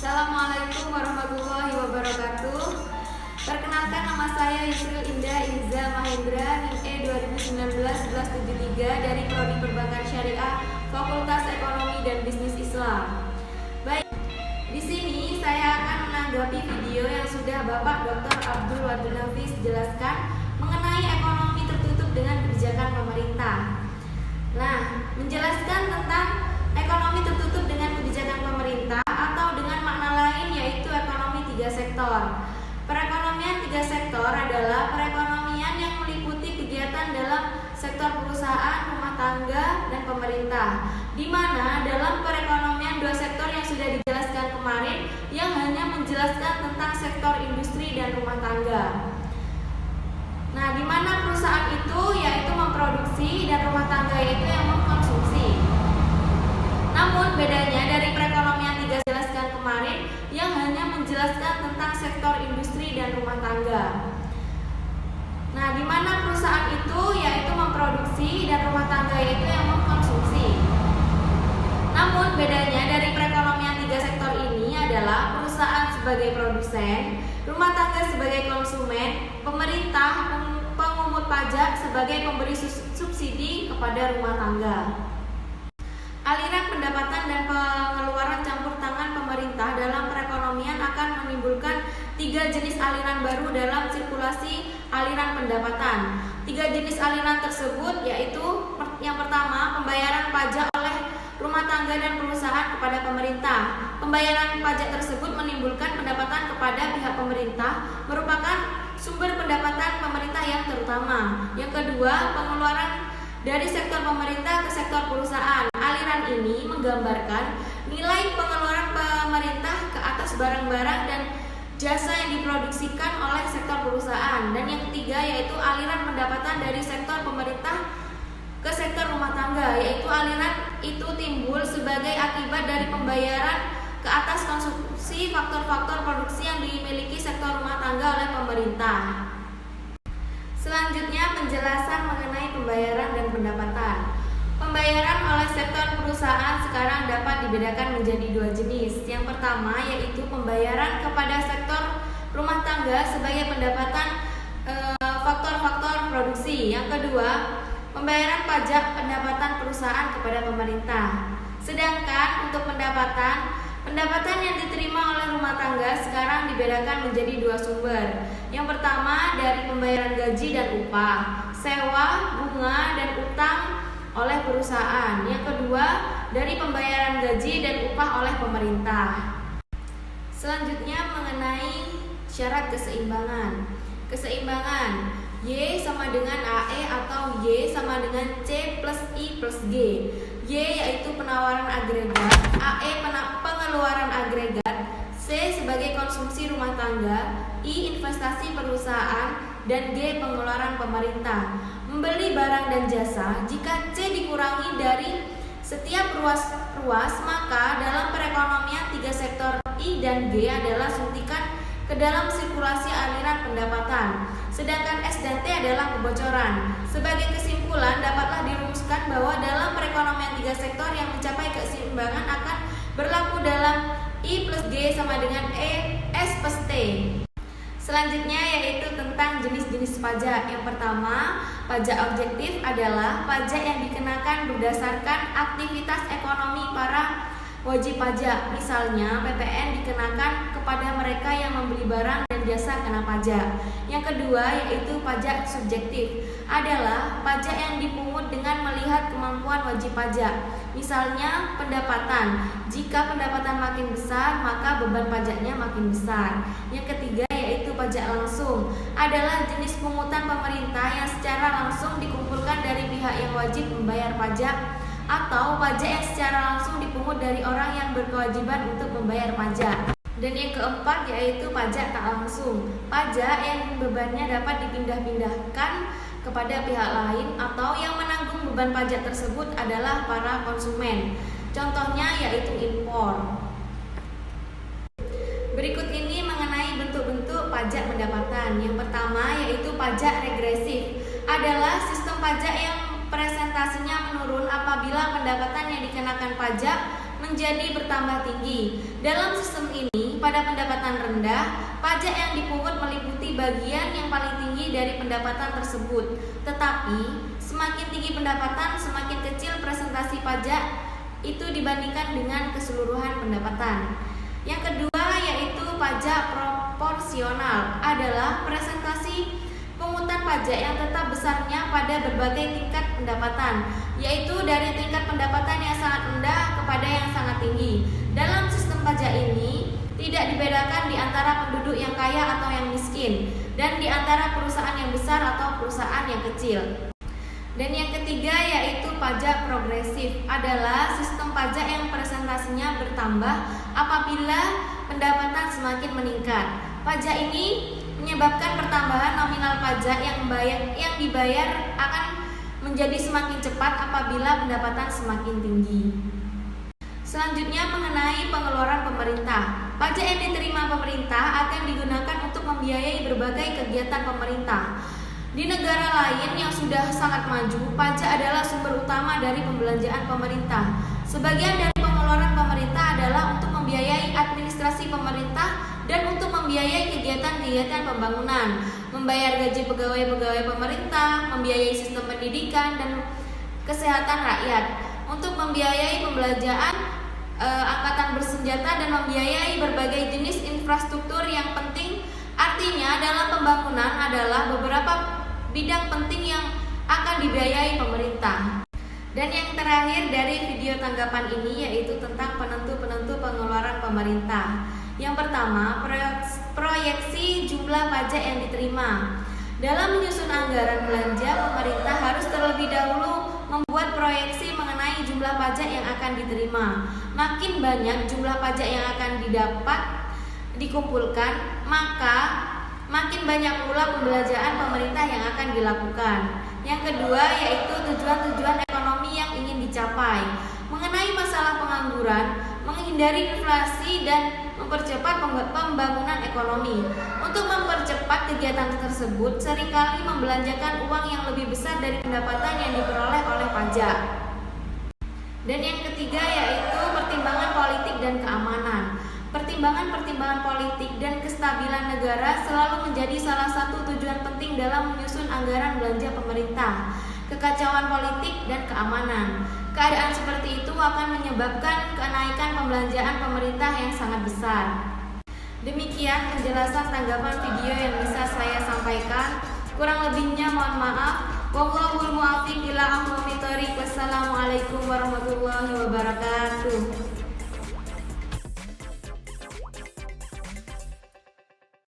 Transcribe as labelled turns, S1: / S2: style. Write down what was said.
S1: Assalamualaikum warahmatullahi wabarakatuh. Perkenalkan, nama saya Yusril Indah Iza Mahendra, NIM 2019-1173 dari Prodi Perbankan Syariah, Fakultas Ekonomi dan Bisnis Islam. Baik, di sini saya akan menanggapi video yang sudah Bapak Dr. Abdul Wadud Nafis jelaskan mengenai ekonomi tertutup dengan kebijakan pemerintah. Nah, menjelaskan tentang ekonomi tertutup dengan kebijakan pemerintah atau dengan makna lain yaitu ekonomi tiga sektor. Perekonomian tiga sektor adalah perekonomian yang meliputi kegiatan dalam sektor perusahaan, rumah tangga, dan pemerintah, di mana dalam perekonomian dua sektor yang sudah dijelaskan kemarin yang hanya menjelaskan tentang sektor industri dan rumah tangga. Nah, di mana perusahaan itu yaitu memproduksi dan rumah tangga itu yang mengkonsumsi. Namun bedanya dari perekonomian tiga jelaskan kemarin yang hanya menjelaskan tentang sektor industri dan rumah tangga. Nah, di mana perusahaan itu yaitu memproduksi dan rumah tangga itu yang mengkonsumsi. Namun bedanya dari perekonomian tiga sektor ini adalah perusahaan sebagai produsen, rumah tangga sebagai konsumen, pemerintah pengumpul pajak sebagai pemberi subsidi kepada rumah tangga. Aliran pendapatan dan pengeluaran campur tangan pemerintah dalam perekonomian akan menimbulkan tiga jenis aliran baru dalam sirkulasi aliran pendapatan. Tiga jenis aliran tersebut yaitu yang pertama, pembayaran pajak oleh rumah tangga dan perusahaan kepada pemerintah. Pembayaran pajak tersebut menimbulkan pendapatan kepada pihak pemerintah, merupakan sumber pendapatan pemerintah yang terutama. Yang kedua, pengeluaran dari sektor pemerintah ke sektor perusahaan. Aliran ini menggambarkan nilai pengeluaran pemerintah ke atas barang-barang dan jasa yang diproduksikan oleh sektor perusahaan. Dan yang ketiga yaitu aliran pendapatan dari sektor pemerintah ke sektor rumah tangga, yaitu aliran itu timbul sebagai akibat dari pembayaran ke atas konsumsi faktor-faktor produksi yang dimiliki sektor rumah tangga oleh pemerintah. Selanjutnya, penjelasan mengenai pembayaran dan pendapatan. Pembayaran oleh sektor perusahaan sekarang dapat dibedakan menjadi dua jenis. Yang pertama yaitu pembayaran kepada sektor rumah tangga sebagai pendapatan faktor-faktor produksi. Yang kedua, pembayaran pajak pendapatan perusahaan kepada pemerintah. Sedangkan untuk pendapatan yang diterima oleh rumah tangga sekarang dibedakan menjadi dua sumber. Yang pertama dari pembayaran gaji dan upah, sewa, bunga, dan utang oleh perusahaan. Yang kedua dari pembayaran gaji dan upah oleh pemerintah. Selanjutnya mengenai syarat keseimbangan. Keseimbangan Y sama dengan AE atau Y sama dengan C plus I plus G. Y yaitu penawaran agregat, AE pengeluaran agregat, C sebagai konsumsi rumah tangga, I investasi perusahaan, dan G pengeluaran pemerintah. Membeli barang dan jasa, jika C dikurangi dari setiap ruas, maka dalam perekonomian tiga sektor I dan G adalah suntikan ke dalam sirkulasi aliran pendapatan, sedangkan S dan T adalah kebocoran. Sebagai kesimpulan, dapatlah dirumuskan bahwa dalam perekonomian tiga sektor yang mencapai keseimbangan akan berlaku dalam I plus G sama dengan E, S plus T. Selanjutnya yaitu tentang jenis-jenis pajak. Yang pertama, pajak objektif adalah pajak yang dikenakan berdasarkan aktivitas ekonomi para wajib pajak. Misalnya, PPN dikenakan kepada mereka yang membeli barang dan jasa kena pajak. Yang kedua yaitu pajak subjektif, adalah pajak yang dipungut dengan melihat kemampuan wajib pajak. Misalnya, pendapatan. Jika pendapatan makin besar, maka beban pajaknya makin besar. Yang ketiga yaitu pajak langsung, adalah jenis pungutan pemerintah yang secara langsung dikumpulkan dari pihak yang wajib membayar pajak, atau pajak yang secara langsung dipungut dari orang yang berkewajiban untuk membayar pajak. Dan yang keempat yaitu pajak tak langsung, pajak yang bebannya dapat dipindah-pindahkan kepada pihak lain atau yang menanggung beban pajak tersebut adalah para konsumen. Contohnya yaitu impor. Berikut ini mengenai bentuk-bentuk pajak pendapatan. Yang pertama yaitu pajak regresif, adalah sistem pajak yang presentasinya menurun apabila pendapatan yang dikenakan pajak menjadi bertambah tinggi. Dalam sistem ini pada pendapatan rendah, pajak yang dipungut meliputi bagian yang paling tinggi dari pendapatan tersebut. Tetapi, semakin tinggi pendapatan, semakin kecil presentasi pajak itu dibandingkan dengan keseluruhan pendapatan. Yang kedua yaitu pajak proporsional, adalah presentasi pungutan pajak yang tetap besarnya pada berbagai tingkat pendapatan, yaitu dari tingkat pendapatan yang sangat rendah kepada yang sangat tinggi. Dalam sistem pajak ini tidak dibedakan di antara penduduk yang kaya atau yang miskin, dan di antara perusahaan yang besar atau perusahaan yang kecil. Dan yang ketiga yaitu pajak progresif, adalah sistem pajak yang presentasinya bertambah apabila pendapatan semakin meningkat. Pajak ini menyebabkan pertambahan nominal pajak yang dibayar akan menjadi semakin cepat apabila pendapatan semakin tinggi. Selanjutnya mengenai pengeluaran pemerintah. Pajak yang diterima pemerintah akan digunakan untuk membiayai berbagai kegiatan pemerintah. Di negara lain yang sudah sangat maju, pajak adalah sumber utama dari pembelanjaan pemerintah. Sebagian dari pengeluaran pemerintah adalah untuk membiayai administrasi pemerintah dan untuk membiayai kegiatan-kegiatan pembangunan, membayar gaji pegawai-pegawai pemerintah, membiayai sistem pendidikan dan kesehatan rakyat, untuk membiayai pembelanjaan angkatan bersenjata dan membiayai berbagai jenis infrastruktur yang penting. Artinya dalam pembangunan adalah beberapa bidang penting yang akan dibiayai pemerintah. Dan yang terakhir dari video tanggapan ini yaitu tentang penentu-penentu pengeluaran pemerintah. Yang pertama, proyeksi jumlah pajak yang diterima. Dalam menyusun anggaran belanja, pemerintah harus terlebih dahulu membuat proyeksi mengenai jumlah pajak yang akan diterima. Makin banyak jumlah pajak yang akan dikumpulkan, maka makin banyak pula pembelanjaan pemerintah yang akan dilakukan. Yang kedua yaitu tujuan-tujuan ekonomi yang ingin dicapai. Mengenai masalah pengangguran, menghindari inflasi dan mempercepat pembangunan ekonomi. Untuk mempercepat kegiatan tersebut, seringkali membelanjakan uang yang lebih besar dari pendapatan yang diperoleh oleh pajak. Dan yang ketiga yaitu pertimbangan politik dan keamanan. Pertimbangan-pertimbangan politik dan kestabilan negara selalu menjadi salah satu tujuan penting dalam menyusun anggaran belanja pemerintah. Kekacauan politik dan keamanan. Keadaan seperti itu akan menyebabkan kenaikan pembelanjaan pemerintah yang sangat besar. Demikian penjelasan tanggapan video yang bisa saya sampaikan. Kurang lebihnya mohon maaf. Wallahul muwaffiq ila aqwamit thoriq. Wassalamualaikum warahmatullahi wabarakatuh.